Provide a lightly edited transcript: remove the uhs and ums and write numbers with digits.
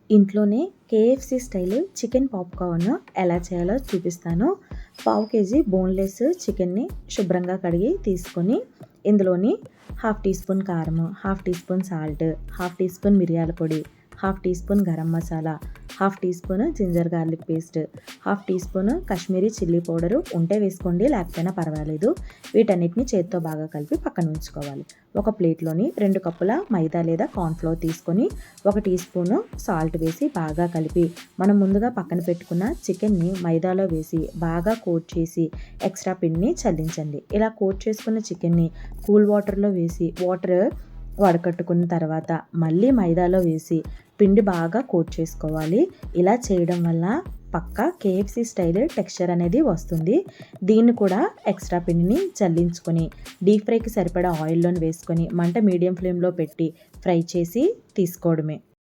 ఇంట్లోనే KFC style chicken popcorn ఎలా చేయాలో చూపిస్తాను. పావు కేజీ బోన్‌లెస్ చికెన్‌ని శుభ్రంగా కడిగి తీసుకొని, ఇందులోని హాఫ్ టీ స్పూన్ కారము, half teaspoon salt, half teaspoon మిరియాల పొడి, half teaspoon garam masala, half teaspoon ginger garlic paste, half teaspoon Kashmiri chilli powder ఉంటే వేసుకోండి, లేకపోయినా పర్వాలేదు. వీటన్నిటిని చేత్తో బాగా కలిపి పక్కన ఉంచుకోవాలి. ఒక ప్లేట్లోని 2 కప్పుల మైదా లేదా కార్న్‌ఫ్లోర్ తీసుకొని 1 టీ స్పూను సాల్ట్ వేసి బాగా కలిపి, మనం ముందుగా పక్కన పెట్టుకున్న చికెన్ని మైదాలో వేసి బాగా కోట్ చేసి ఎక్స్ట్రా పిండిని చల్లించండి. ఇలా కోట్ చేసుకున్న చికెన్ని కూల్ వాటర్‌లో వేసి వాటర్ వడకట్టుకున్న తర్వాత మళ్ళీ మైదాలో వేసి పిండి బాగా కోట్ చేసుకోవాలి. ఇలా చేయడం వల్ల పక్కా కేఎఫ్‌సి స్టైల్ టెక్స్చర్ అనేది వస్తుంది. దీన్ని కూడా ఎక్స్ట్రా పిండిని చల్లించుకొని డీప్ ఫ్రైకి సరిపడా ఆయిల్‌లోని వేసుకొని మంట మీడియం ఫ్లేమ్‌లో పెట్టి ఫ్రై చేసి తీసుకోవడమే.